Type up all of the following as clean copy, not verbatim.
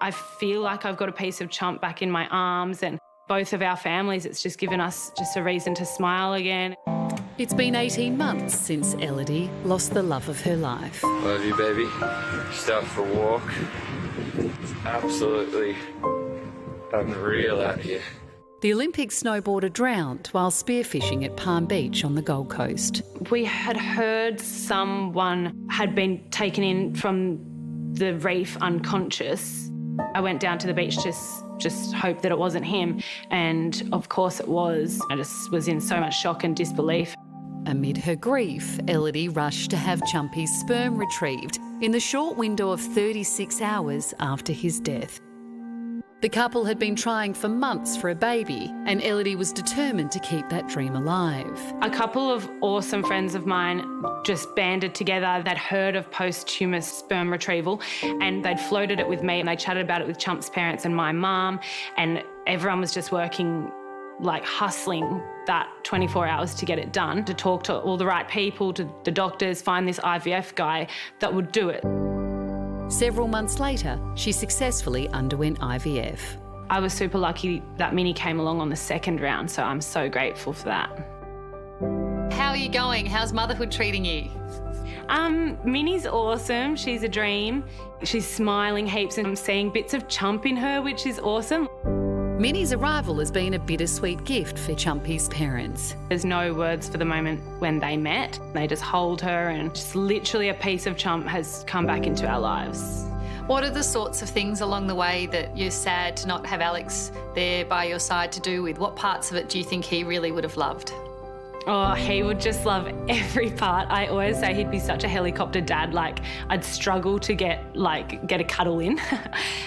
I feel like I've got a piece of Chump back in my arms, and both of our families, it's just given us just a reason to smile again. It's been 18 months since Ellidy lost the love of her life. Love you, baby. Just out for a walk. It's absolutely unreal out here. The Olympic snowboarder drowned while spearfishing at Palm Beach on the Gold Coast. We had heard someone had been taken in from the reef unconscious. I went down to the beach to just hope that it wasn't him, and of course it was. I just was in so much shock and disbelief. Amid her grief, Ellidy rushed to have Chumpy's sperm retrieved in the short window of 36 hours after his death. The couple had been trying for months for a baby, and Ellidy was determined to keep that dream alive. A couple of awesome friends of mine just banded together. They'd heard of posthumous sperm retrieval, and they'd floated it with me, and they chatted about it with Chump's parents and my mum, and everyone was just working, like hustling that 24 hours to get it done, to talk to all the right people, to the doctors, find this IVF guy that would do it. Several months later, she successfully underwent IVF. I was super lucky that Minnie came along on the second round, so I'm so grateful for that. How are you going? How's motherhood treating you? Minnie's awesome. She's a dream. She's smiling heaps, and I'm seeing bits of Chump in her, which is awesome. Minnie's arrival has been a bittersweet gift for Chumpy's parents. There's no words for the moment when they met. They just hold her, and just literally a piece of Chump has come back into our lives. What are the sorts of things along the way that you're sad to not have Alex there by your side to do with? What parts of it do you think he really would have loved? Oh, he would just love every part. I always say he'd be such a helicopter dad. Like, I'd struggle to get a cuddle in.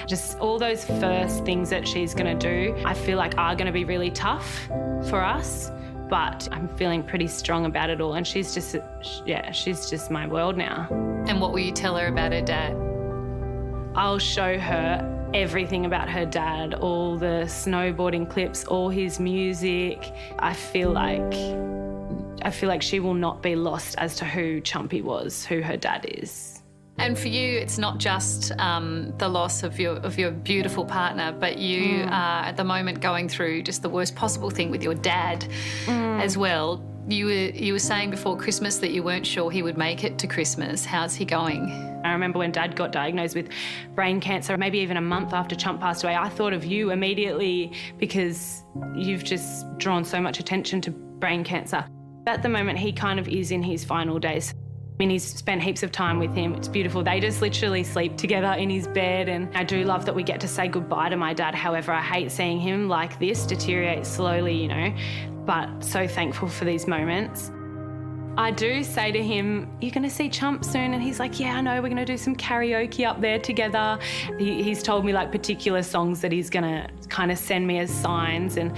Just all those first things that she's gonna do, I feel like are gonna be really tough for us, but I'm feeling pretty strong about it all. And she's just, yeah, she's just my world now. And what will you tell her about her dad? I'll show her everything about her dad, all the snowboarding clips, all his music. I feel like she will not be lost as to who Chumpy was, who her dad is. And for you, it's not just the loss of your beautiful partner, but you are at the moment going through just the worst possible thing with your dad as well. You were saying before Christmas that you weren't sure he would make it to Christmas. How's he going? I remember when Dad got diagnosed with brain cancer, maybe even a month after Chump passed away, I thought of you immediately because you've just drawn so much attention to brain cancer. At the moment, he kind of is in his final days. I mean, he's spent heaps of time with him. It's beautiful. They just literally sleep together in his bed, and I do love that we get to say goodbye to my dad. However, I hate seeing him like this deteriorate slowly, you know, but so thankful for these moments. I do say to him, you're going to see Chump soon, and he's like, yeah, I know, we're going to do some karaoke up there together. He's told me like particular songs that he's going to kind of send me as signs and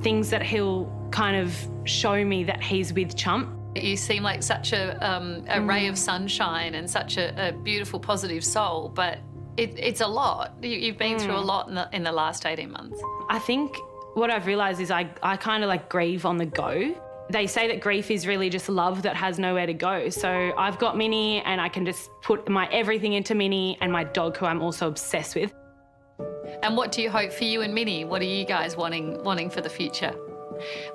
things that he'll kind of show me that he's with Chump. You seem like such a ray of sunshine and such a beautiful, positive soul, but it's a lot. You've been through a lot in the last 18 months. I think what I've realised is I kind of like grieve on the go. They say that grief is really just love that has nowhere to go. So I've got Minnie, and I can just put my everything into Minnie and my dog, who I'm also obsessed with. And what do you hope for you and Minnie? What are you guys wanting for the future?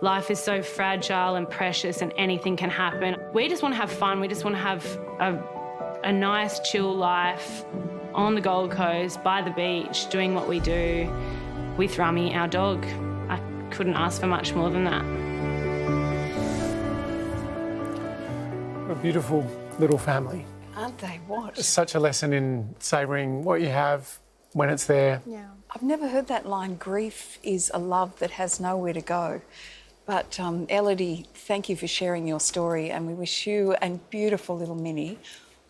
Life is so fragile and precious, and anything can happen. We just want to have fun. We just want to have a nice, chill life on the Gold Coast, by the beach, doing what we do with Rummy, our dog. I couldn't ask for much more than that. A beautiful little family. Aren't they? What? Such a lesson in savouring what you have when it's there. Yeah. I've never heard that line, grief is a love that has nowhere to go. But Ellidy, thank you for sharing your story, and we wish you and beautiful little Minnie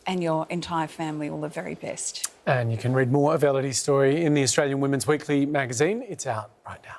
and your entire family all the very best. And you can read more of Ellidy's story in the Australian Women's Weekly magazine. It's out right now.